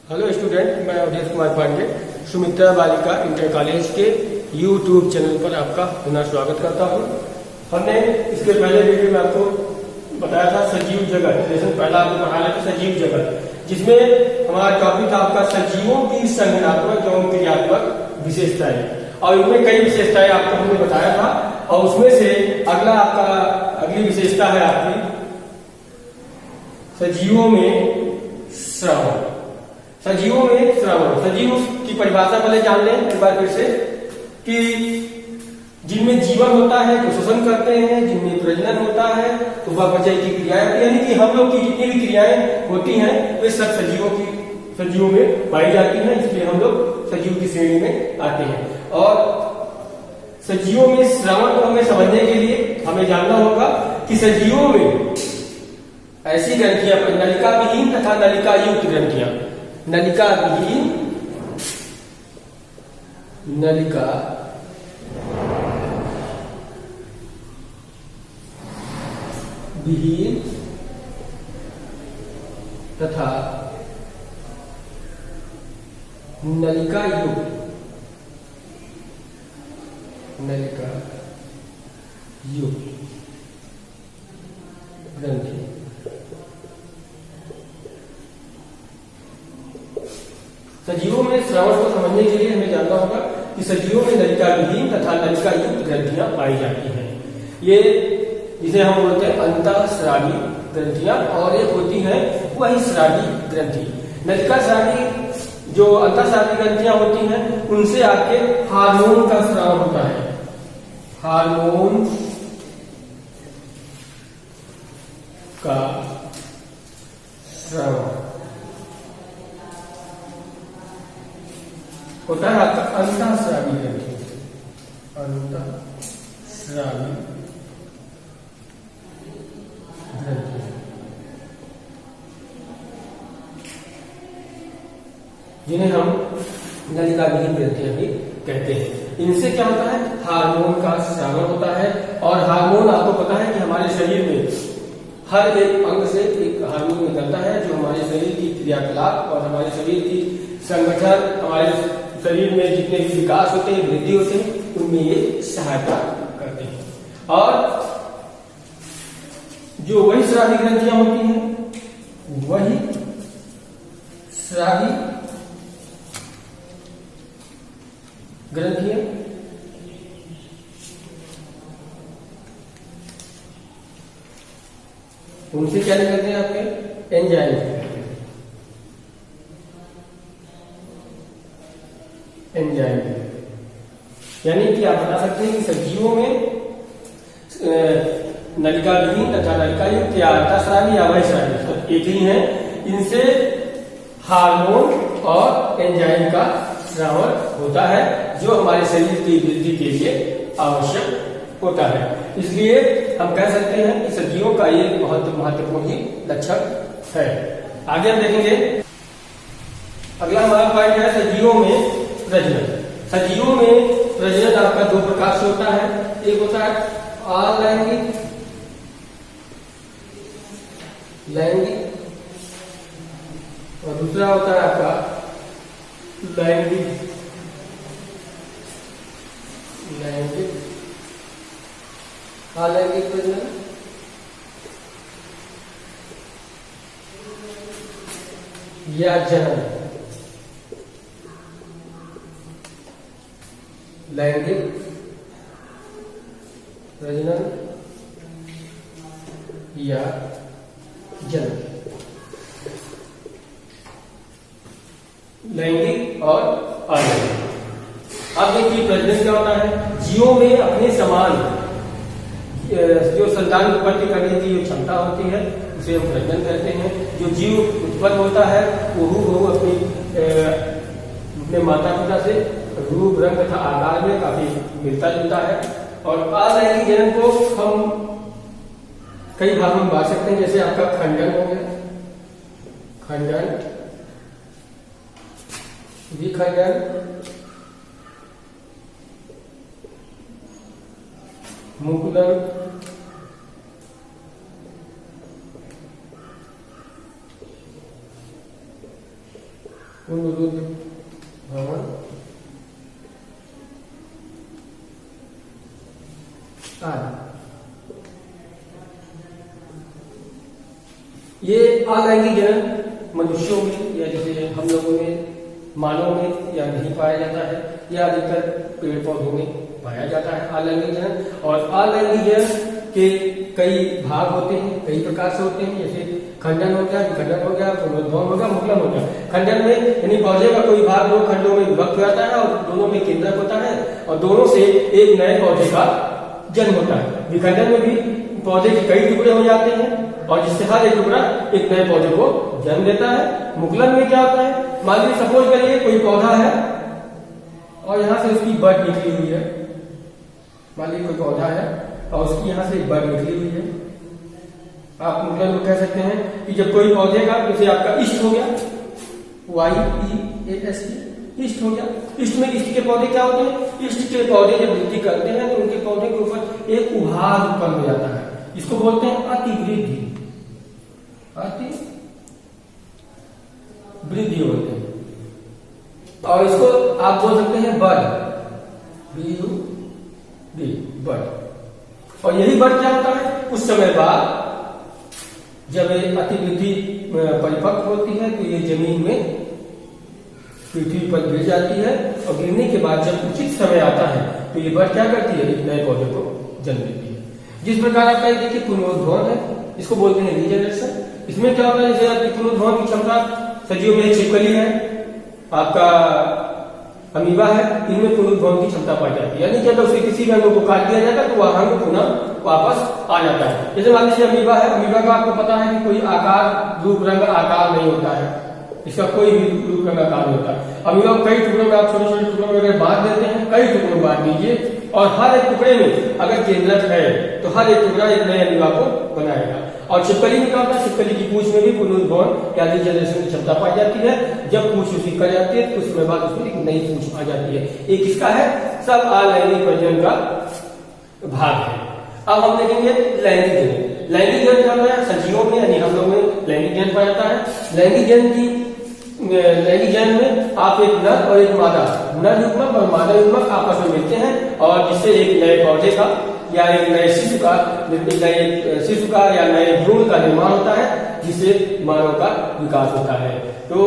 Hello student, मैं अवधेश कुमार पांडे सुमित्रा बालिका inter college के यूट्यूब चैनल पर आपका पुनः स्वागत करता हूं। हमने इसके पहले वीडियो में आपको बताया था सजीव जगत, लेसन पहला आपको पढ़ा रहे थे सजीव जगत, जिसमें हमारा टॉपिक था आपका सजीवों की संगठनात्मक एवं क्रियात्मक विशेषताएं। और इनमें कई विशेषताएं आपको हमने बताया था, और उसमें से अगली विशेषता है आपकी सजीवों में श्रवण। सजीवों में श्रवण, सजीव की परिभाषा पहले जान लें एक बार फिर से कि जिनमें जीवन होता है तो श्वसन करते हैं, जिनमें प्रजनन होता है तो उपापचय की क्रियाएं होती है, यानी कि हम लोग की जितनी भी क्रियाएं होती हैं वे सब सजीवों में पाई जाती हैं, इसलिए हम लोग सजीव की श्रेणी में आते हैं। और सजीवों में श्रवण को हमें समझने के लिए हमें जानना होगा कि सजीवों में ऐसी ग्रंथियां, नलिका विहीन तथा नलिका युक्त ग्रंथियां, नलिका विहीन, नलिका विहीन तथा नलिका युक्त, नलिका युक्त ग्रंथि। सजीवों में श्रवण को समझने के लिए हमें जानना होगा कि सजीवों में नलिका विहीन तथा नलिका युक्त ग्रंथियां पाई जाती हैं। ये जिसे हम बोलते हैं अंतःस्रावी ग्रंथियां, और एक होती है वही स्रावी ग्रंथि। नलिका स्रावी जो अंतःस्रावी ग्रंथियां होती हैं उनसे आपके हार्मोन का स्राव होता है, हार्मोन का स्राव होता है आपका अंतःस्रावी ग्रंथि, अंतःस्रावी ग्रंथि। जिन्हें हम नलिका विहीन ग्रंथियां भी कहते हैं। इनसे क्या होता है, हार्मोन का स्रावन होता है। और हार्मोन आपको पता है कि हमारे शरीर में हर एक अंग से एक हार्मोन निकलता है जो हमारे शरीर की क्रियाकलाप और हमारे शरीर की संगठन, हमारे शरीर में जितने भी विकास होते हैं, वृद्धि होते हैं, उनमें ये सहायता करते हैं। और जो वही स्रावी ग्रंथियां होती हैं, वही स्रावी ग्रंथियां उनसे क्या निकलते हैं आपके एंजाइम, एंजाइम। यानी कि आप बता सकते हैं कि सजीवों में नलिका विहीन तथा नलिका युक्त या अंतःस्रावी या वहिस्रावी तो एक ही है। इनसे हार्मोन और एंजाइम का स्रावन होता है जो हमारे शरीर की वृद्धि के लिए आवश्यक होता है। इसलिए हम कह सकते हैं कि सजीवों का ये बहुत महत्वपूर्ण ही लक्षण है। आगे हम देखेंगे, अगला हमारा पॉइंट है सजीवों में प्रजनन। सजीवों में प्रजनन आपका दो प्रकार से होता है, एक होता है अलैंगिक, लैंगिक, और दूसरा होता है आपका लैंगिक, लैंगिक अलैंगिक प्रजनन या जनन। लैंगिक प्रजनन या जनन, लैंगिक और अलैंगिक। अब देखिए प्रजनन क्या होता है, जीवों में अपने समान जो संतान उत्पत्ति करने की जो क्षमता होती है उसे हम प्रजनन कहते हैं। जो जीव उत्पन्न होता है वो अपने माता पिता से रूप, रंग तथा आकार में काफी मिलता जुलता है। और अलैंगिक जनन को हम कई भागों में बांट सकते हैं, जैसे आपका खंडन हो गया, खंडन, विखंडन, मुकुलन, पुनरुद्ध भवन आदि। ये अलैंगिक जनन मनुष्यों में या जैसे हम लोगों में, मानव में या नहीं पाया जाता है, या अधिकतर पेड़ पौधों में पाया जाता है अलैंगिक जनन। और अलैंगिक जनन के कई भाग होते हैं, कई प्रकार से होते हैं, जैसे खंडन हो गया, विखंडन हो गया, पुनरुद्भव हो गया, मुकुलन हो गया। खंडन में यानी पौधे का कोई भाग दो खंडों में विभक्त हो जाता है और दोनों में केंद्रक होता है और दोनों से एक नए पौधे का जन्म होता है। विखंडन में भी पौधे के कई टुकड़े हो जाते हैं और जिससे हर एक टुकड़ा एक नए पौधे को जन्म देता है। मुकुलन में क्या होता है, मान लीजिए सपोज करिए कोई पौधा है और यहाँ से उसकी बड निकली हुई है। मान लीजिए कोई पौधा है और उसकी यहाँ से बड निकली हुई है। आप मुकुलन में कह सकते हैं कि जब कोई पौधे का, जैसे आपका इष्ट हो गया, YEAST, इष्ट हो गया। इष्ट में इष्ट के पौधे क्या होते हैं, इष्ट के पौधे जब वृद्धि करते हैं तो उनके पौधे के ऊपर एक उभार उत्पन्न हो जाता है। इसको बोलते हैं अतिवृद्धि, अतिवृद्धि बोलते हैं। और इसको आप बोल सकते हैं बड, BUD, बड। और यही बड क्या होता है, कुछ समय बाद जब ये अतिवृद्धि परिपक्व होती है तो ये जमीन में पृथ्वी पर गिर जाती है और गिरने के बाद जब उचित समय आता है तो ये बड क्या करती है, एक नए पौधे को जन्म देती है। जिस प्रकार आपका ये देखिए पुनरुद्भवन है, इसको बोलते हैं रीजनरेशन। इसमें क्या होता है, जैसे आपकी पुनरुद्भवन की क्षमता सजीव में छिपकली है, आपका अमीबा है, इनमें पुनरुद्भवन की क्षमता पाई जाती है। यानी जब उसके किसी अंग को काट दिया जाएगा तो वह अंग पुनः वापस आ जाता है। जैसे मान लीजिए अमीबा है, अमीबा का आपको पता है कि कोई आकार, रूप, रंग, आकार नहीं होता है, इसका कोई भी रूप रंग आकार नहीं होता। अमीबा को कई टुकड़ों में आप छोटे छोटे टुकड़ों में अगर बांट देते हैं, कई टुकड़ों में बांट दीजिए और हर एक टुकड़े में अगर केंद्रक है तो हर एक टुकड़ा एक नए अमीबा को बनाएगा। और छिपकली में क्या होता है, छिपकली की पूंछ में भी पुनरुद्भवन या रीजनरेशन की क्षमता पाई जाती है। जब पूंछ उसकी कट जाती है तो कुछ समय बाद उसमें एक नई पूंछ आ जाती है। एक किसका है, सब अलैंगिक प्रजनन का भाग है। अब हम देखेंगे लैंगिक जनन। लैंगिक जनन क्या होता है, सजीवों में यानी हम लोग में लैंगिक जनन पाया जाता है। लैंगिक जनन में आप एक नर और एक मादा, नर युग्मक और मादा युग्मक आपस में मिलते हैं और जिससे एक नए पौधे का या एक नए शिशु का या नए भ्रूण का निर्माण होता है, जिससे मानव का विकास होता है। तो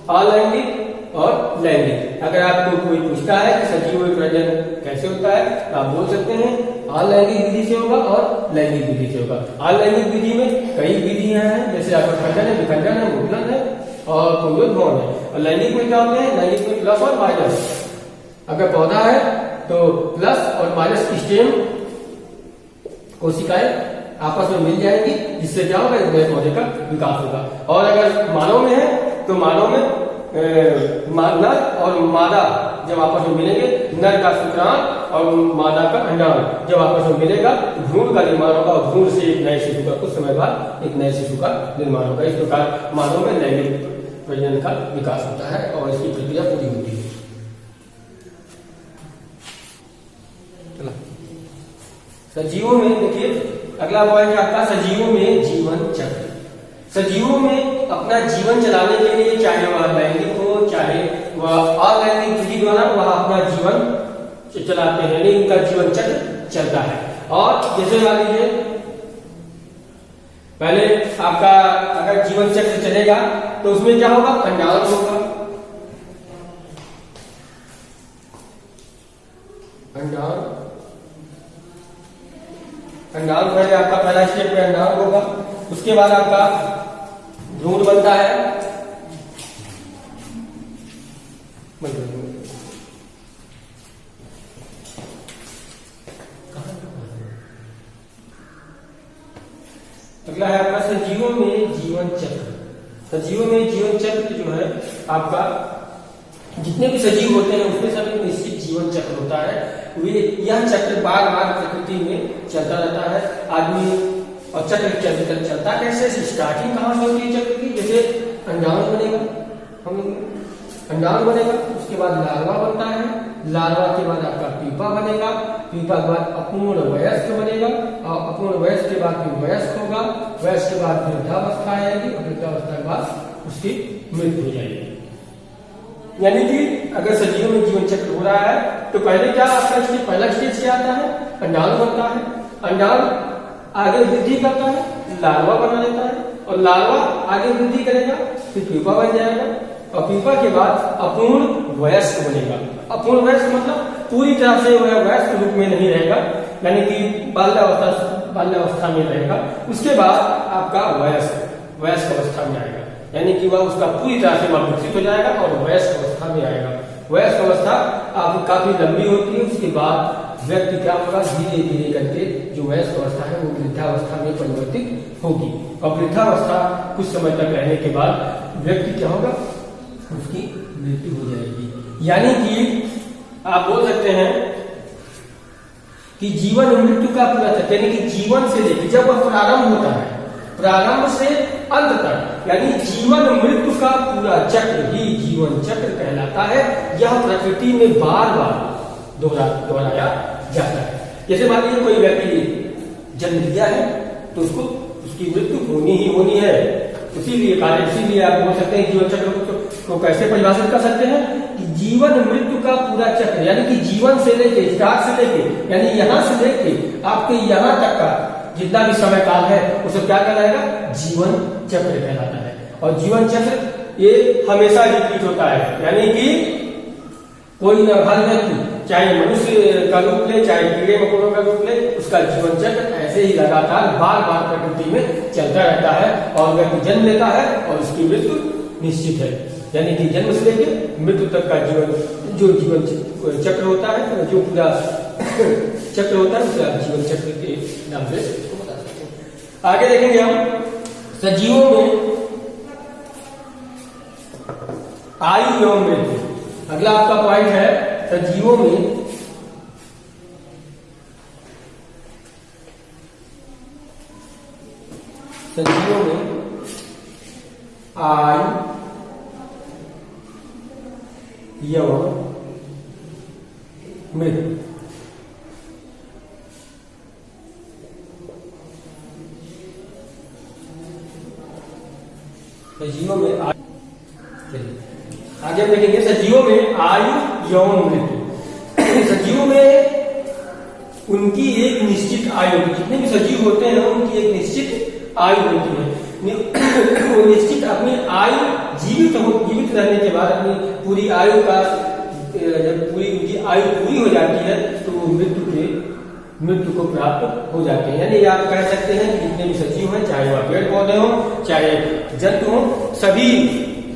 अलैंगिक और लैंगिक, अगर आपको कोई पूछता है कि सजीव में प्रजनन कैसे होता है तो आप बोल सकते हैं अलैंगिक विधि से होगा और लैंगिक विधि से होगा। अलैंगिक विधि में कई विधियां हैं, जैसे आपका खंडन है, विखंडन है, मुकुलन है और पुनरुद्भवन है। और लैंगिक में क्या होते हैं, लैंगिक में प्लस और माइनस। अगर पौधा है तो प्लस और माइनस स्टेम कोशिकाएं आपस में मिल जाएंगी, जिससे क्या होगा, एक नए पौधे का विकास होगा। और अगर मानव में है तो मानव में नर और मादा जब आपस में मिलेंगे, नर का शुक्राणु और मादा का अंडाणु जब आपस में मिलेगा तो भ्रूण का निर्माण होगा और भ्रूण से एक नए शिशु का, कुछ समय बाद एक नए शिशु का निर्माण होगा। इस प्रकार मानव में लैंगिक प्रजनन का विकास होता है और इसकी प्रक्रिया पूरी होती है। सजीवों में देखिए अगला पॉइंट आपका सजीवों में जीवन चक्र। सजीवों में अपना जीवन चलाने के लिए चाहे वह लैंगिक हो चाहे वह अलैंगिक विधि द्वारा वह अपना जीवन चलाते हैं, यानी इनका जीवन चक्र चलता है। और जैसे मान लीजिए पहले आपका अगर जीवन चक्र चलेगा तो उसमें क्या होगा, अंडाणु होगा, अंडाणु पहले आपका पहला स्टेप में अंडाणु होगा, उसके बाद आपका भ्रूण बनता है, अगला है आपका सजीवों में जीवन चक्र। सजीवों में जीवन चक्र जो है आपका, जितने भी सजीव होते हैं उसमें सब एक निश्चित जीवन चक्र होता है। वे यह चक्र बार बार प्रकृति में चलता रहता है। आदमी और चक्र चलता कैसे, स्टार्टिंग कहाँ से होती है चक्र की, जैसे अंडाणु बनेगा, अंडाणु बनेगा, उसके बाद लार्वा बनता है, लार्वा के बाद आपका पीपा बनेगा, पीपा के बाद अपूर्ण वयस्क बनेगा और अपूर्ण वयस्क के बाद फिर वयस्क होगा, वयस्क के बाद वृद्धावस्था आएगी और वृद्धावस्था के बाद उसकी मृत्यु हो जाएगी। यानी कि अगर सजीवों में जीवन चक्र हो रहा है तो पहले क्या आपका स्टेज, पहला स्टेज क्या आता है? अंडाणु बनता है। अंडाणु आगे वृद्धि करता है, लार्वा बना लेता है, और लार्वा आगे वृद्धि करेगा, फिर प्यूपा बन जाएगा, और प्यूपा के बाद अपूर्ण वयस्क बनेगा। अपूर्ण वयस्क मतलब पूरी तरह से वह वयस्क रूप में नहीं रहेगा, यानी कि बाल्यावस्था में रहेगा। उसके बाद आपका वयस्क अवस्था में आएगा, यानी कि वह उसका पूरी तरह से विकसित हो जाएगा और वयस्क अवस्था में आएगा। वयस्क अवस्था आपकी काफी लंबी होती है। उसके बाद व्यक्ति क्या होगा, धीरे धीरे करके जो वयस्क अवस्था है वो वृद्धावस्था में परिवर्तित होगी, और वृद्धावस्था कुछ समय तक रहने के बाद व्यक्ति क्या होगा, उसकी मृत्यु हो जाएगी। यानी कि आप बोल सकते हैं कि जीवन मृत्यु का पूरा चक्र, यानी कि जीवन से लेकर जब वह प्रारंभ होता है, प्रारंभ से अंत तक, यानी जीवन मृत्यु का पूरा चक्र ही जीवन चक्र कहलाता है। यह प्रकृति में बार बार दोहराया जाता है। जैसे मान लीजिए कोई व्यक्ति जन्म लिया है तो उसको उसकी मृत्यु होनी ही होनी है। इसीलिए आप बोल सकते हैं जीवन चक्र को कैसे परिभाषित कर सकते हैं कि जीवन मृत्यु का पूरा चक्र, यानी कि जीवन से लेके स्टार्ट से लेके, यानी यहां से लेके आपके यहां तक का जितना भी समय काल है उसे क्या कहलाएगा, जीवन चक्र कहलाता है। और जीवन चक्र ये हमेशा रिपीट होता है, यानी कि कोई हर व्यक्ति चाहे मनुष्य का रूप ले, चाहे कीड़े मकोड़ों का रूप ले, उसका जीवन चक्र ऐसे ही लगातार बार बार प्रकृति में चलता रहता है, और व्यक्ति जन्म लेता है और उसकी मृत्यु निश्चित है। यानी कि जन्म से लेकर मृत्यु तक का जीवन चक्र होता है, जो पूरा चक्र होता है उसे आप जीवन चक्र के नाम से बता सकते हैं। आगे देखेंगे हम सजीवों में आयु एवं मृत्यु। अगला आपका पॉइंट है सजीवों में आयु एवं मृत्यु। सजीवों में आगे हम देखेंगे सजीवों में आयु एवं मृत्यु। सजीवों में उनकी एक निश्चित आयु होती है, जितने भी सजीव होते हैं उनकी एक निश्चित आयु होती है। वो निश्चित अपनी आयु जीवित रहने के बाद अपनी पूरी आयु का जब उनकी आयु पूरी हो जाती है तो वो मृत्यु को प्राप्त हो जाते हैं। यानी आप कह सकते हैं कि जितने भी सजीव हैं, चाहे वह पेड़ पौधे हों चाहे जंतु हों, सभी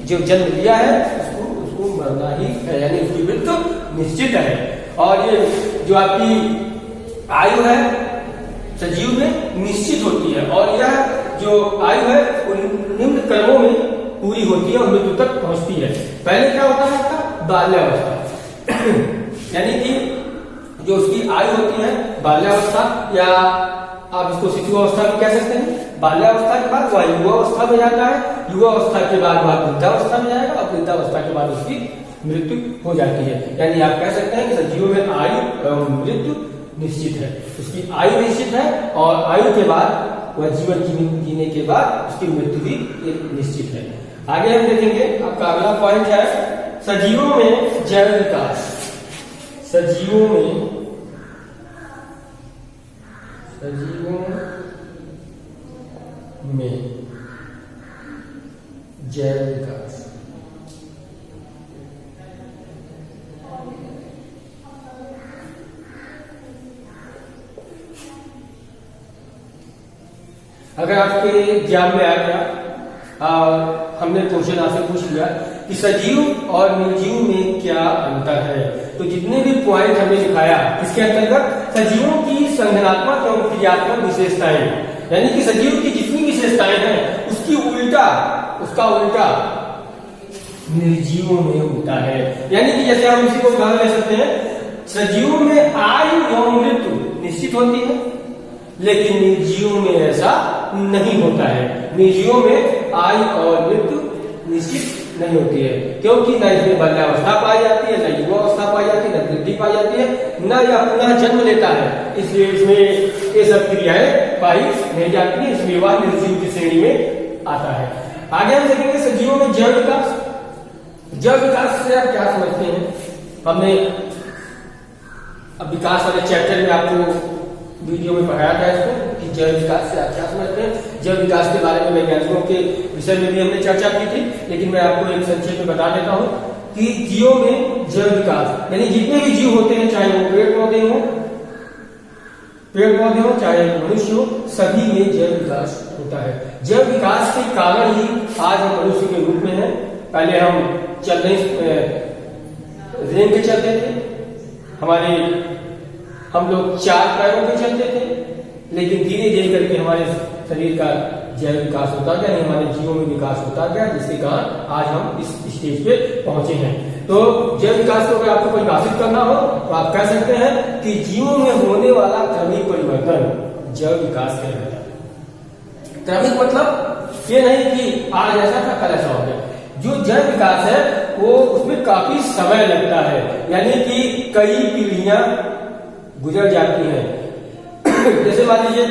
जो जन्म लिया है उसको मरना ही है, यानी उसकी मृत्यु निश्चित है। और ये जो आपकी आयु है सजीव में निश्चित होती है, और यह जो आयु है वो निम्न क्रमों में पूरी होती है और मृत्यु तक पहुंचती है। पहले क्या होता है आपका बाल्यावस्था, यानी कि जो उसकी आयु होती है बाल्यावस्था, या आप इसको शिशु अवस्था भी कह सकते हैं। बाल्यावस्था के बाद वह युवावस्था में जाता है, युवावस्था के बाद वह वृद्धावस्था में जाएगा, और वृद्धावस्था के बाद उसकी मृत्यु हो जाती है। यानी आप कह सकते हैं कि सजीवों में आयु एवं मृत्यु निश्चित है। उसकी आयु निश्चित है और आयु के बाद वह जीवन जीने के बाद उसकी मृत्यु भी निश्चित है। आगे हम देखेंगे आपका अगला पॉइंट है सजीवों में जैव विकास। सजीवों में जैव विकास। अगर आपके एग्जाम में आ गया और हमने क्वेश्चन आपसे पूछ लिया कि सजीव और निर्जीव में क्या अंतर है, तो जितने भी पॉइंट हमने दिखाया इसके अंतर्गत सजीवों की संगठनात्मक एवं क्रियात्मक विशेषताएं, यानी कि सजीव की जितनी विशेषताएं हैं उसका उल्टा निर्जीवों में होता है। यानी कि जैसे हम इसी को उदाहरण ले सकते हैं, सजीवों में आयु एवं मृत्यु निश्चित होती है, लेकिन निर्जीवों में ऐसा नहीं होता है। निर्जीवों में आयु और मृत्यु निश्चित नहीं होती है, क्योंकि न इसमें बाल्यावस्था पाई जाती है, न युवावस्था पाई जाती है, न वृद्धि पाई जाती है, न यह पुनः जन्म लेता है। इसलिए इसमें ये सब क्रियाएं पाई नहीं जाती है, इसलिए वह निर्जीव की श्रेणी में आता है। आगे हम देखेंगे सजीवों में जैव विकास। जैव विकास से आप क्या समझते हैं? हमने अब विकास वाले चैप्टर में आपको वीडियो में पढ़ाया था इसको कि जैव विकास से आप क्या समझते हैं। जैव विकास के बारे में वैज्ञानिकों के विषय में भी हमने चर्चा की थी, लेकिन मैं आपको एक संक्षेप में बता देता हूं कि जीवों में जैव विकास यानी जितने भी जीव होते हैं, चाहे वो पेड़ पौधे हो चाहे मनुष्य हो, सभी में जैव विकास होता है। जैव विकास के कारण ही आज हम मनुष्य के रूप में हैं। पहले हम चलने रेंग के चलते थे, हम लोग 4 पैरों पे चलते थे, लेकिन धीरे धीरे करके हमारे शरीर का जैव विकास होता गया, हमारे जीवों में विकास होता गया, जिसके कारण आज हम इस स्टेज पे पहुंचे हैं। तो जैव विकास को अगर आपको परिभाषित करना हो तो आप कह सकते हैं कि जीवों में होने वाला क्रमिक परिवर्तन जैव विकास कहलाता है। क्रमिक मतलब ये नहीं कि आज ऐसा था कल ऐसा हो गया। जो जैव विकास है वो उसमें काफी समय लगता है, यानी कि कई पीढ़ियां गुजर जाती हैं। जैसे मान लीजिए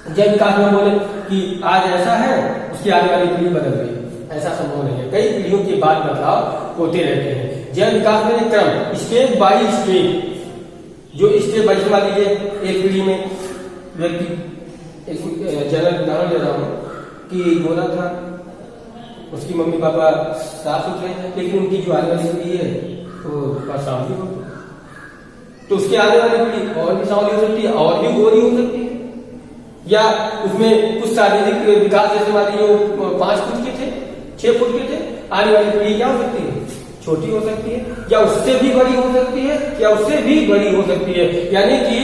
जैव विकास में बोले कि आज ऐसा है, उसकी आने वाली पीढ़ी बदल गई, ऐसा संभव नहीं है। कई पीढ़ियों के बाद बदलाव होते रहते हैं। जैव विकास में एक क्रम स्टेप बाय स्टेप, जो स्टेप बाय मान लीजिए एक पीढ़ी में व्यक्ति, एक जनरल उदाहरण दे रहा हूं कि बोला था उसकी मम्मी पापा साफ सुथरे हैं, लेकिन उनकी जो आने वाली पीढ़ी है तो सांवली हो, तो उसके आने वाली पीढ़ी और भी सांवली हो सकती है, और भी गोरी हो सकती है। या उसमें कुछ शारीरिक विकास जैसे मान लीजिए 5 फुट के थे, 6 फुट के थे, आने वाली पीढ़ी क्या हो सकती है? छोटी हो सकती है, या उससे भी बड़ी हो सकती है, या उससे भी बड़ी हो सकती है। यानी कि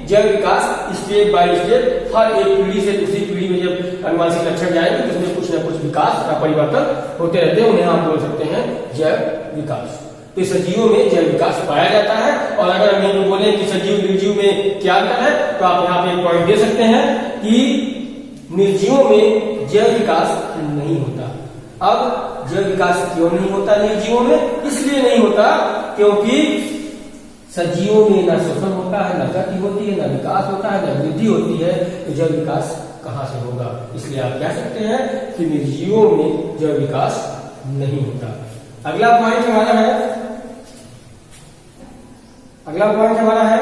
जैव विकास स्टेप बाय स्टेप हर एक पीढ़ी से दूसरी पीढ़ी में जब अनुवांशिक लक्षण जाएंगे तो उसमें कुछ न कुछ विकास या परिवर्तन होते रहते हैं, उन्हें हम बोल सकते हैं जैव विकास। तो सजीवों में जैव विकास पाया जाता है। और अगर हम ये बोले कि सजीव निर्जीव में क्या अंतर है, तो आप यहाँ पे एक पॉइंट दे सकते हैं कि निर्जीवों में जैव विकास नहीं होता। अब जैव विकास क्यों नहीं होता निर्जीवों में? इसलिए नहीं होता क्योंकि सजीवों में न श्वसन होता है, न गति होती है, न विकास होता है, न वृद्धि होती है, तो जैव विकास कहां से होगा? इसलिए आप कह सकते हैं कि निर्जीवों में जैव विकास नहीं होता। अगला पॉइंट हमारा है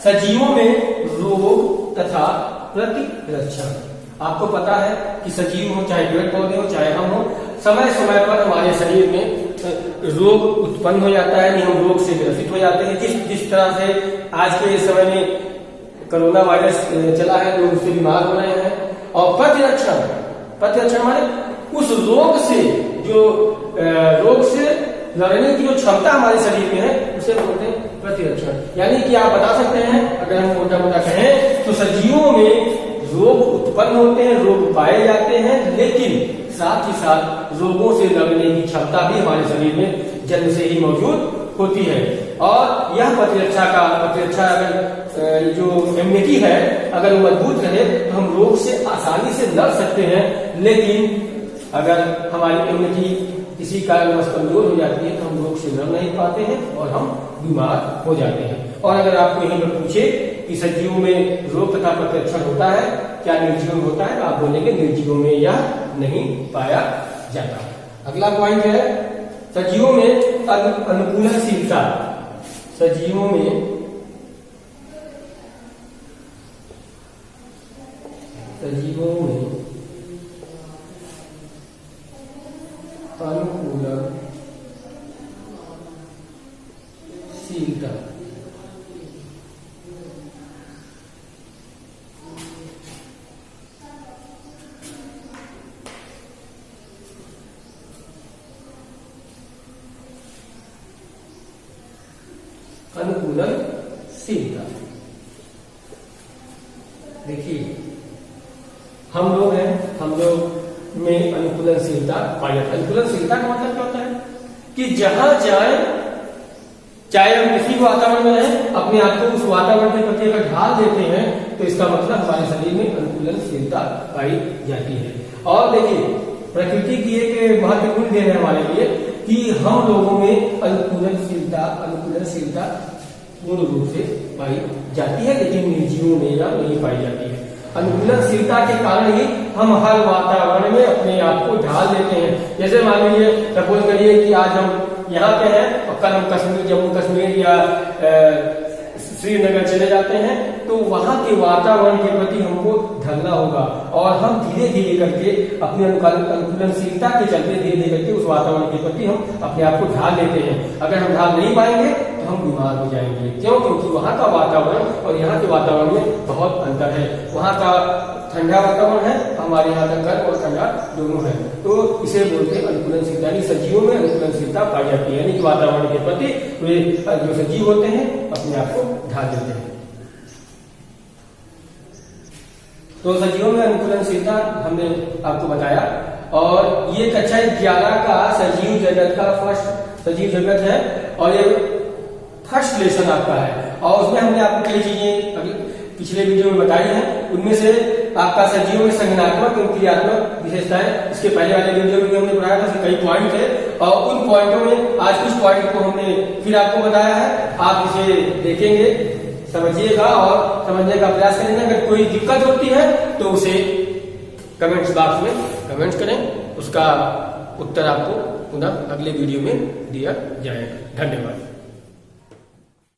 सजीवों में रोग तथा प्रतिरक्षण। आपको पता है कि सजीव हो, चाहे पेड़ पौधे हो, चाहे हम हो, समय समय पर हमारे शरीर में रोग उत्पन्न हो जाता है, हम रोग से ग्रसित हो जाते हैं। जिस तरह से आज के समय में कोरोना वायरस चला है, लोग उससे बीमार हो रहे हैं। और प्रतिरक्षण माने उस रोग से, जो रोग से लड़ने की जो क्षमता हमारे शरीर में है, उसे बोलते हैं प्रतिरक्षण। यानी कि आप बता सकते हैं, अगर हम मोटा मोटा कहें तो सजीवों में रोग उत्पन्न होते हैं, रोग पाए जाते हैं, लेकिन साथ ही साथ रोगों से लड़ने की क्षमता भी हमारे शरीर में जन्म से ही मौजूद होती है। और यह प्रतिरक्षा अगर जो इम्यूनिटी है अगर वो मजबूत रहे तो हम रोग से आसानी से लड़ सकते हैं। लेकिन अगर हमारी इम्यूनिटी किसी कारणवश कमजोर हो जाती है तो हम रोग से लड़ नहीं पाते हैं और हम बीमार हो जाते हैं। और अगर आपको यहीं पर पूछे कि सजीवों में रोग तथा प्रतिरक्षण होता है, क्या निर्जीवों में होता है, तो आप बोलेंगे निर्जीवों में यह नहीं पाया जाता। अगला पॉइंट है सजीवों में अनुकूलनशीलता। सजीवों में अनुकूलनशीलता। अनुकूलनशीलता, देखिए हम लोग हैं, हम लोग में अनुकूलनशीलता पाई जाती है। अनुकूलनशीलता का मतलब क्या होता है कि जहां जाए, चाहे हम किसी वातावरण में रहें, अपने आप को उस वातावरण के प्रति अगर ढाल देते हैं तो इसका मतलब हमारे शरीर में अनुकूलनशीलता पाई जाती है। और देखिए प्रकृति की एक महत्वपूर्ण देन है हमारे लिए कि हम लोगों में अनुकूलनशीलता पूर्ण रूप से पाई जाती है, लेकिन निर्जीवों में यह नहीं पाई जाती है। अनुकूलनशीलता के कारण ही हम हर वातावरण में अपने आप को ढाल देते हैं। जैसे मान लीजिए, सपोज करिए कि आज हम यहाँ पे हैं और कल हम कश्मीर, जम्मू कश्मीर या श्रीनगर चले जाते हैं, तो वहां के वातावरण के प्रति हमको ढलना होगा और हम धीरे धीरे करके अपनी अनुकूलनशीलता के चलते धीरे धीरे करके उस वातावरण के प्रति हम अपने आप को ढाल लेते हैं। अगर हम ढाल नहीं पाएंगे तो हम बीमार हो जाएंगे। क्यों? क्योंकि वहां का वातावरण और यहाँ के वातावरण में बहुत अंतर है। वहां का ठंडा वातावरण है, हमारे यहाँ का गर्म और ठंडा दोनों है। तो इसे बोलते हैं अनुकूलनशीलता, यानी सजीवों में अनुकूलनशीलता पाई जाती है, यानी कि वातावरण के प्रति वे जो सजीव होते हैं अपने आप को ढाल देते हैं। तो सजीवों में अनुकूलनशीलता हमने आपको बताया, और ये कक्षा 11 का सजीव जगत का फर्स्ट सजीव जगत है और ये फर्स्ट लेसन आपका है। और उसमें हमने आपको कई चीजें अभी पिछले वीडियो में बताई हैं। उनमें से आपका सजीवों में संज्ञानात्मक एवं क्रियात्मक विशेषताएं, इसके पहले वाले वीडियो में हमने पढ़ाया था, कई पॉइंट थे और उन पॉइंटों में आज कुछ पॉइंट को हमने फिर आपको बताया है। आप इसे देखेंगे, समझिएगा और समझने का प्रयास करेंगे। अगर कोई दिक्कत होती है तो उसे कमेंट्स बॉक्स में कमेंट करें, उसका उत्तर आपको पुनः अगले वीडियो में दिया जाएगा। धन्यवाद।